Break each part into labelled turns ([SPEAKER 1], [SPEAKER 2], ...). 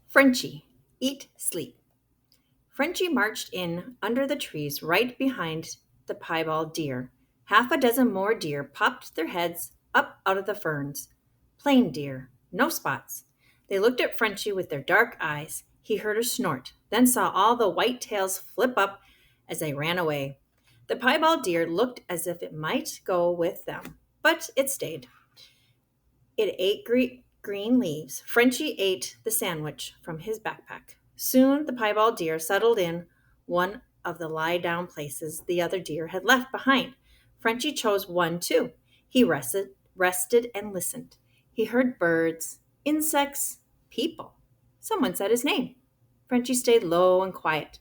[SPEAKER 1] Frenchie, eat, sleep. Frenchie marched in under the trees right behind the piebald deer. Half a dozen more deer popped their heads up out of the ferns. Plain deer, no spots. They looked at Frenchie with their dark eyes. He heard a snort, then saw all the white tails flip up as they ran away. The piebald deer looked as if it might go with them, but it stayed. It ate green leaves. Frenchie ate the sandwich from his backpack. Soon the piebald deer settled in one of the lie down places the other deer had left behind. Frenchie chose one too. He rested and listened. He heard birds, insects, people. Someone said his name. Frenchie stayed low and quiet.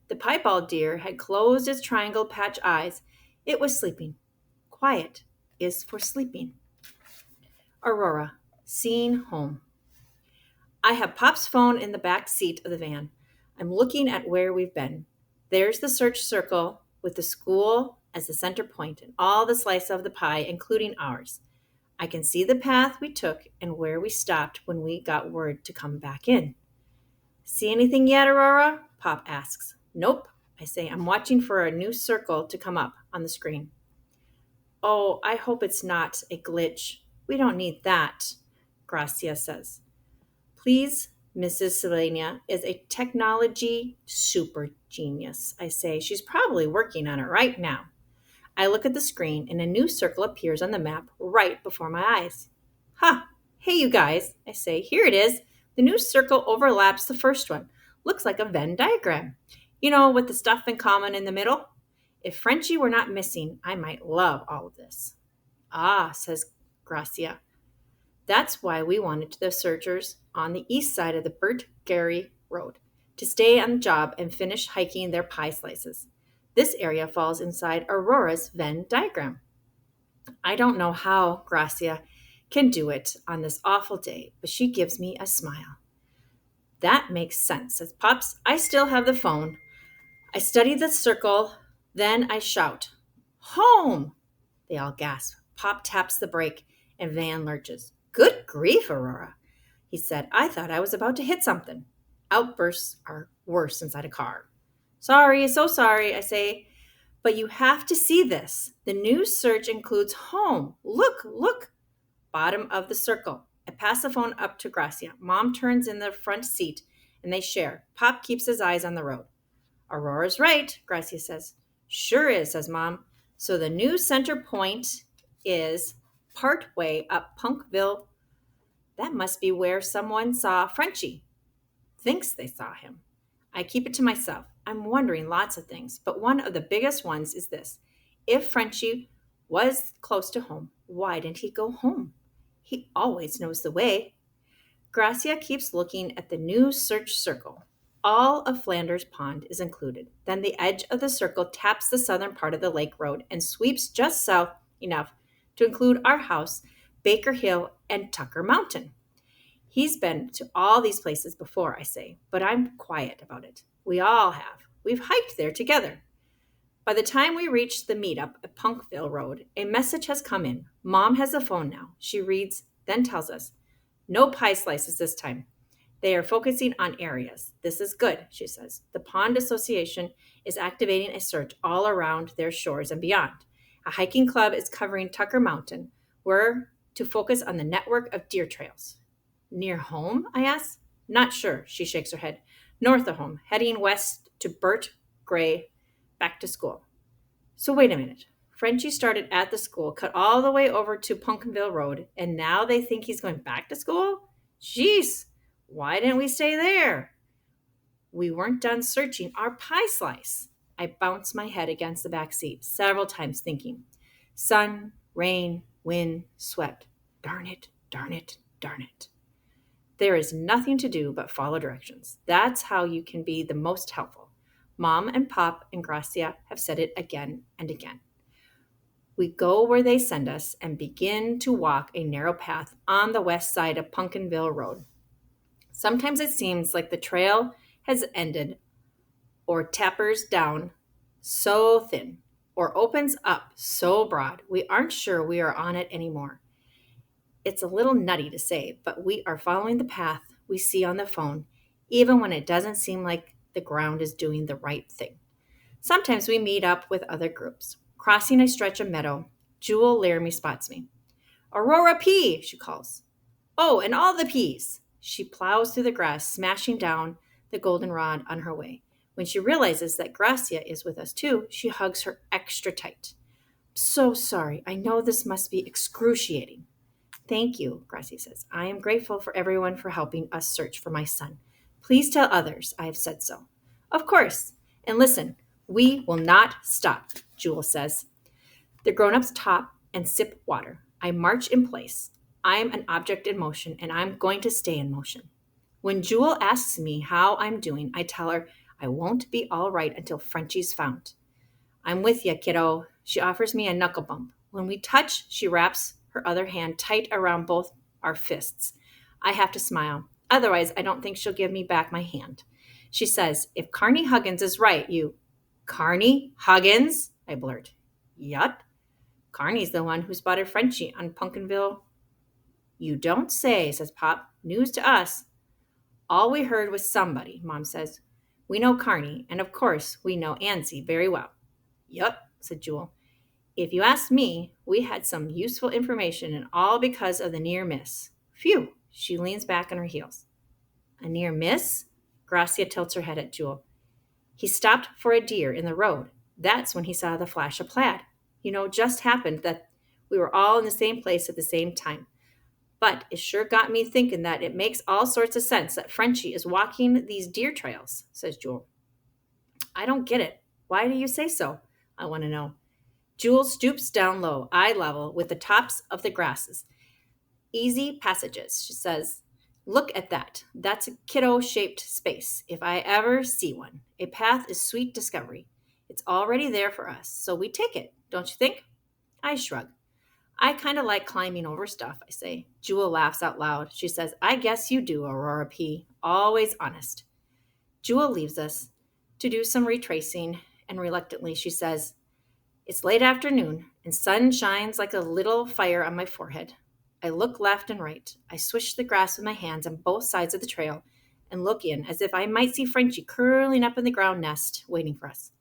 [SPEAKER 1] The piebald deer had closed its triangle patch eyes. It was sleeping. Quiet is for sleeping. Aurora, seen home. I have Pop's phone in the back seat of the van. I'm looking at where we've been. There's the search circle with the school as the center point and all the slice of the pie, including ours. I can see the path we took and where we stopped when we got word to come back in. See anything yet, Aurora? Pop asks. Nope, I say. I'm watching for a new circle to come up on the screen. Oh, I hope it's not a glitch. We don't need that, Gracia says. Please, Mrs. Selenia is a technology super genius, I say. She's probably working on it right now. I look at the screen and a new circle appears on the map right before my eyes. Ha! Hey, you guys, I say. Here it is. The new circle overlaps the first one. Looks like a Venn diagram. You know, with the stuff in common in the middle? If Frenchie were not missing, I might love all of this. Ah, says Gracia. That's why we wanted the searchers on the east side of the Bert Gary Road to stay on the job and finish hiking their pie slices. This area falls inside Aurora's Venn diagram. I don't know how Gracia can do it on this awful day, but she gives me a smile. That makes sense, says Pops. I still have the phone. I study the circle, then I shout, Home! They all gasp. Pop taps the brake, and Van lurches. Good grief, Aurora, he said. I thought I was about to hit something. Outbursts are worse inside a car. Sorry, so sorry, I say. But you have to see this. The new search includes home. Look, look. Bottom of the circle. I pass the phone up to Gracia. Mom turns in the front seat, and they share. Pop keeps his eyes on the road. Aurora's right, Gracia says. Sure is, says Mom. So the new center point is part way up Punkville. That must be where someone saw Frenchie. Thinks they saw him. I keep it to myself. I'm wondering lots of things, but one of the biggest ones is this. If Frenchie was close to home, why didn't he go home? He always knows the way. Gracia keeps looking at the new search circle. All of Flanders Pond is included. Then the edge of the circle taps the southern part of the lake road and sweeps just south enough to include our house, Baker Hill, and Tucker Mountain. He's been to all these places before, I say, but I'm quiet about it. We all have. We've hiked there together. By the time we reach the meetup at Punkville Road, a message has come in. Mom has the phone now. She reads, then tells us, no pie slices this time. They are focusing on areas. This is good, she says. The Pond Association is activating a search all around their shores and beyond. A hiking club is covering Tucker Mountain. We're to focus on the network of deer trails. Near home, I ask. Not sure, she shakes her head. North of home, heading west to Bert Gray, back to school. So wait a minute. Frenchie started at the school, cut all the way over to Pumpkinville Road, and now they think he's going back to school? Jeez, why didn't we stay there? We weren't done searching our pie slice. I bounced my head against the back seat several times thinking, sun, rain, wind, sweat. Darn it, darn it, darn it. There is nothing to do but follow directions. That's how you can be the most helpful. Mom and Pop and Gracia have said it again and again. We go where they send us and begin to walk a narrow path on the west side of Pumpkinville Road. Sometimes it seems like the trail has ended or tapers down so thin or opens up so broad we aren't sure we are on it anymore. It's a little nutty to say, but we are following the path we see on the phone, even when it doesn't seem like the ground is doing the right thing. Sometimes we meet up with other groups. Crossing a stretch of meadow, Jewel Laramie spots me. Aurora P, she calls. Oh, and all the peas. She plows through the grass, smashing down the goldenrod on her way. When she realizes that Gracia is with us too, she hugs her extra tight. So sorry. I know this must be excruciating. Thank you, Gracia says. I am grateful for everyone for helping us search for my son. Please tell others I have said so. Of course. And listen, we will not stop, Jewel says. The grown-ups top and sip water. I march in place. I'm an object in motion, and I'm going to stay in motion. When Jewel asks me how I'm doing, I tell her I won't be all right until Frenchie's found. I'm with you, kiddo. She offers me a knuckle bump. When we touch, she wraps her other hand tight around both our fists. I have to smile. Otherwise, I don't think she'll give me back my hand. She says, if Carney Huggins is right, you. Carney Huggins? I blurt. Yup. Carney's the one who spotted Frenchie on Pumpkinville. You don't say, says Pop. News to us. All we heard was somebody, Mom says. We know Carney, and of course, we know Ansie very well. Yup, said Jewel. If you ask me, we had some useful information, and all because of the near miss. Phew, she leans back on her heels. A near miss? Gracia tilts her head at Jewel. He stopped for a deer in the road. That's when he saw the flash of plaid. Just happened that we were all in the same place at the same time. But it sure got me thinking that it makes all sorts of sense that Frenchie is walking these deer trails, says Jewel. I don't get it. Why do you say so? I want to know. Jewel stoops down low, eye level, with the tops of the grasses. Easy passages, she says. Look at that. That's a kiddo-shaped space, if I ever see one. A path is sweet discovery. It's already there for us, so we take it, don't you think? I shrug. I kind of like climbing over stuff, I say. Jewel laughs out loud. She says, I guess you do, Aurora P. Always honest. Jewel leaves us to do some retracing, and reluctantly she says, it's late afternoon, and sun shines like a little fire on my forehead. I look left and right. I swish the grass with my hands on both sides of the trail and look in as if I might see Frenchie curling up in the ground nest, waiting for us.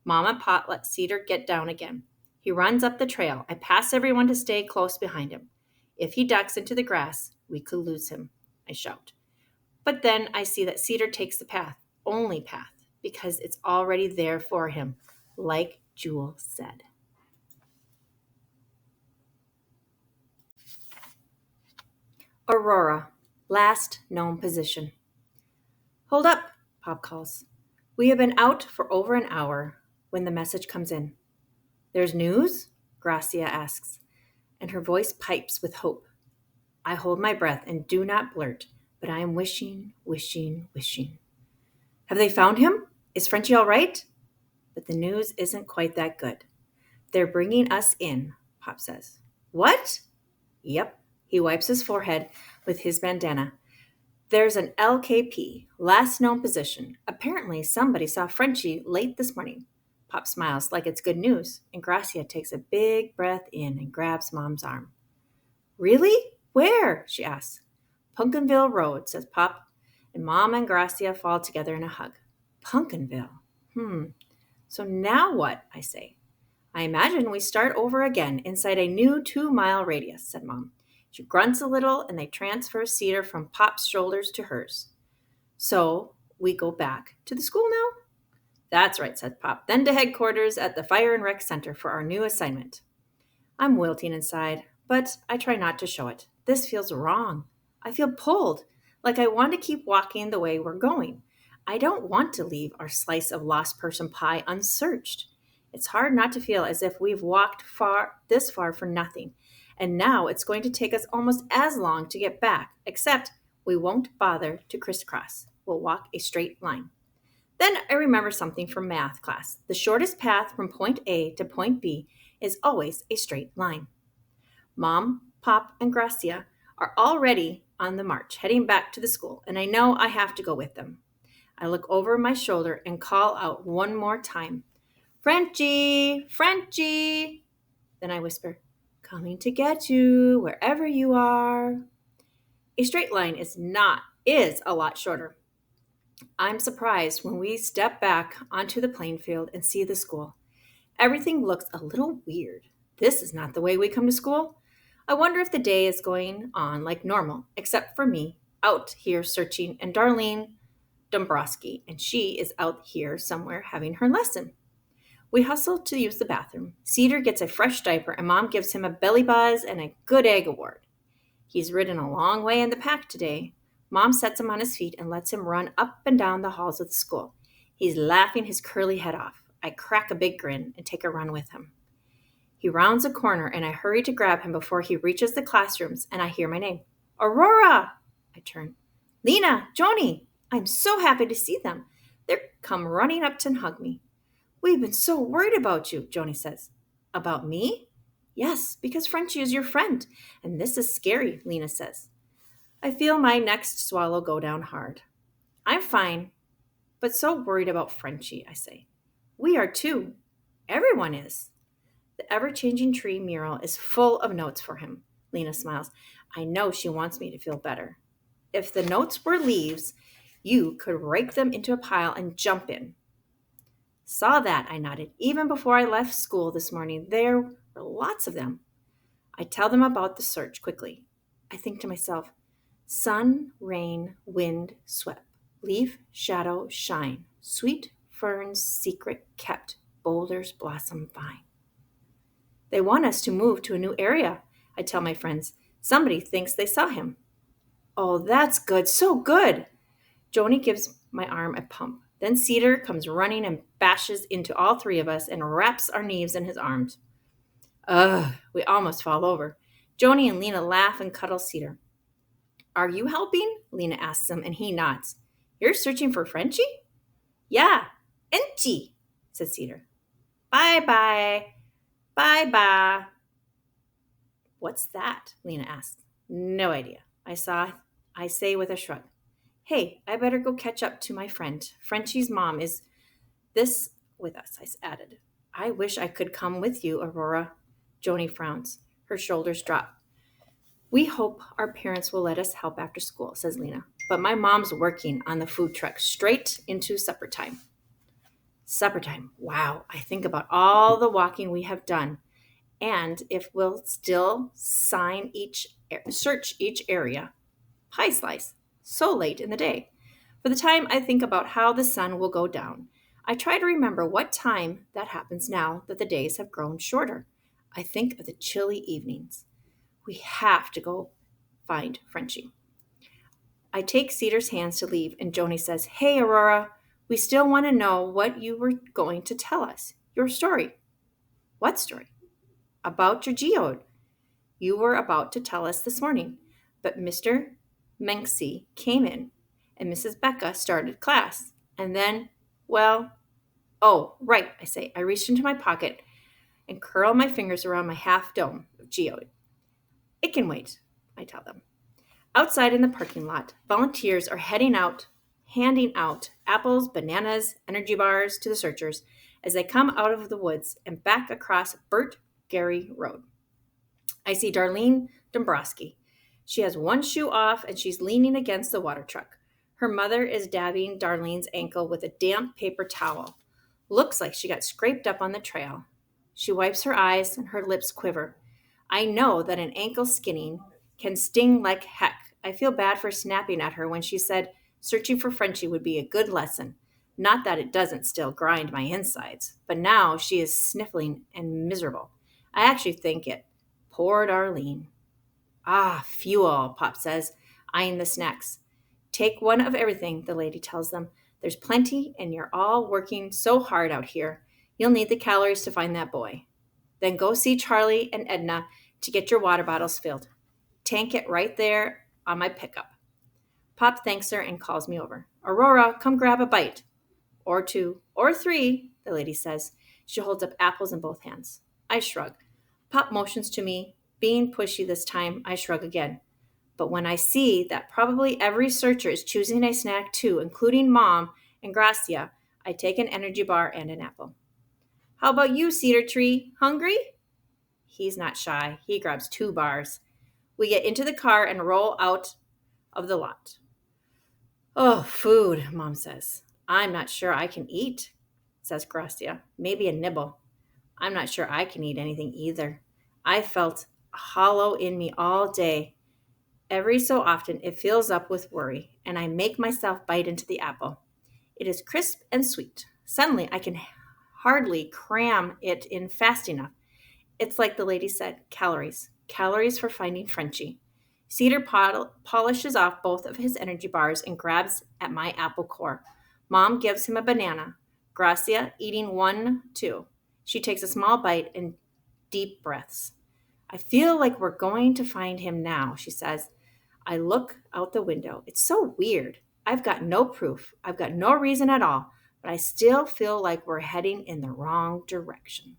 [SPEAKER 1] Mama Pot let Cedar get down again. He runs up the trail. I pass everyone to stay close behind him. If he ducks into the grass, we could lose him, I shout. But then I see that Cedar takes the path, only path, because it's already there for him, like Jewel said. Aurora, last known position. Hold up, Pop calls. We have been out for over an hour when the message comes in. There's news? Gracia asks, and her voice pipes with hope. I hold my breath and do not blurt, but I am wishing, wishing, wishing. Have they found him? Is Frenchie all right? But the news isn't quite that good. They're bringing us in, Pop says. What? Yep. He wipes his forehead with his bandana. There's an LKP, last known position. Apparently, somebody saw Frenchie late this morning. Pop smiles like it's good news, and Gracia takes a big breath in and grabs Mom's arm. Really? Where? She asks. Pumpkinville Road, says Pop, and Mom and Gracia fall together in a hug. Pumpkinville? So now what? I say. I imagine we start over again inside a new 2-mile radius, said Mom. She grunts a little, and they transfer Cedar from Pop's shoulders to hers. So we go back to the school now? That's right, said Pop. Then to headquarters at the Fire and Rec Center for our new assignment. I'm wilting inside, but I try not to show it. This feels wrong. I feel pulled, like I want to keep walking the way we're going. I don't want to leave our slice of lost person pie unsearched. It's hard not to feel as if we've walked this far for nothing. And now it's going to take us almost as long to get back, except we won't bother to crisscross. We'll walk a straight line. Then I remember something from math class. The shortest path from point A to point B is always a straight line. Mom, Pop, and Gracia are already on the march, heading back to the school, and I know I have to go with them. I look over my shoulder and call out one more time, Frenchie, Frenchie. Then I whisper, coming to get you, wherever you are. A straight line is a lot shorter. I'm surprised when we step back onto the playing field and see the school. Everything looks a little weird. This is not the way we come to school. I wonder if the day is going on like normal, except for me out here searching and Darlene Dombrowski, and she is out here somewhere having her lesson. We hustle to use the bathroom. Cedar gets a fresh diaper, and Mom gives him a belly buzz and a good egg award. He's ridden a long way in the pack today. Mom sets him on his feet and lets him run up and down the halls of the school. He's laughing his curly head off. I crack a big grin and take a run with him. He rounds a corner, and I hurry to grab him before he reaches the classrooms, and I hear my name. Aurora! I turn. Lena, Joni! I'm so happy to see them. They come running up to hug me. We've been so worried about you, Joni says. About me? Yes, because Frenchie is your friend, and this is scary, Lena says. I feel my next swallow go down hard. I'm fine, but so worried about Frenchie, I say. We are too. Everyone is. The ever changing tree mural is full of notes for him. Lena smiles. I know she wants me to feel better. If the notes were leaves, you could rake them into a pile and jump in. Saw that, I nodded. Even before I left school this morning, there were lots of them. I tell them about the search quickly. I think to myself, sun, rain, wind, swept, leaf, shadow, shine, sweet ferns, secret kept, boulders blossom vine. They want us to move to a new area, I tell my friends. Somebody thinks they saw him. Oh, that's good, so good. Joni gives my arm a pump. Then Cedar comes running and bashes into all three of us and wraps our knees in his arms. Ugh, we almost fall over. Joni and Lena laugh and cuddle Cedar. Are you helping? Lena asks him, and he nods. You're searching for Frenchie? Yeah, Enchi, says Cedar. Bye-bye. Bye-bye. What's that? Lena asks. No idea. I say with a shrug. Hey, I better go catch up to my friend. Frenchie's mom is this with us, I added. I wish I could come with you, Aurora. Joni frowns. Her shoulders drop. We hope our parents will let us help after school, says Lena. But my mom's working on the food truck straight into supper time. Supper time. Wow. I think about all the walking we have done and if we'll still search each area. Pie slice. So late in the day. For the time I think about how the sun will go down, I try to remember what time that happens now that the days have grown shorter. I think of the chilly evenings. We have to go find Frenchie. I take Cedar's hands to leave, and Joni says, Hey, Aurora, we still want to know what you were going to tell us. Your story. What story? About your geode. You were about to tell us this morning, but Mr. Menksy came in, and Mrs. Becca started class. And then, well, oh, right, I say. I reached into my pocket and curl my fingers around my half dome of geode. It can wait, I tell them. Outside in the parking lot, volunteers are handing out apples, bananas, energy bars to the searchers as they come out of the woods and back across Burt Gary Road. I see Darlene Dombrowski. She has one shoe off and she's leaning against the water truck. Her mother is dabbing Darlene's ankle with a damp paper towel. Looks like she got scraped up on the trail. She wipes her eyes and her lips quiver. I know that an ankle skinning can sting like heck. I feel bad for snapping at her when she said searching for Frenchie would be a good lesson. Not that it doesn't still grind my insides, but now she is sniffling and miserable. I actually think it. Poor Darlene. Ah, fuel, Pop says, eyeing the snacks. Take one of everything, the lady tells them. There's plenty, and you're all working so hard out here. You'll need the calories to find that boy. Then go see Charlie and Edna to get your water bottles filled. Tank it right there on my pickup. Pop thanks her and calls me over. Aurora, come grab a bite. Or two, or three, the lady says. She holds up apples in both hands. I shrug. Pop motions to me. Being pushy this time, I shrug again. But when I see that probably every searcher is choosing a snack too, including Mom and Gracia, I take an energy bar and an apple. How about you, Cedar Tree? Hungry? He's not shy. He grabs 2 bars. We get into the car and roll out of the lot. Oh, food, Mom says. I'm not sure I can eat, says Gracia. Maybe a nibble. I'm not sure I can eat anything either. I felt hollow in me all day. Every so often it fills up with worry, and I make myself bite into the apple. It is crisp and sweet. Suddenly I can hardly cram it in fast enough. It's like the lady said, calories. Calories for finding Frenchie. Cedar polishes off both of his energy bars and grabs at my apple core. Mom gives him a banana. Gracia eating one too. She takes a small bite and deep breaths. I feel like we're going to find him now, she says. I look out the window. It's so weird. I've got no proof. I've got no reason at all, but I still feel like we're heading in the wrong direction.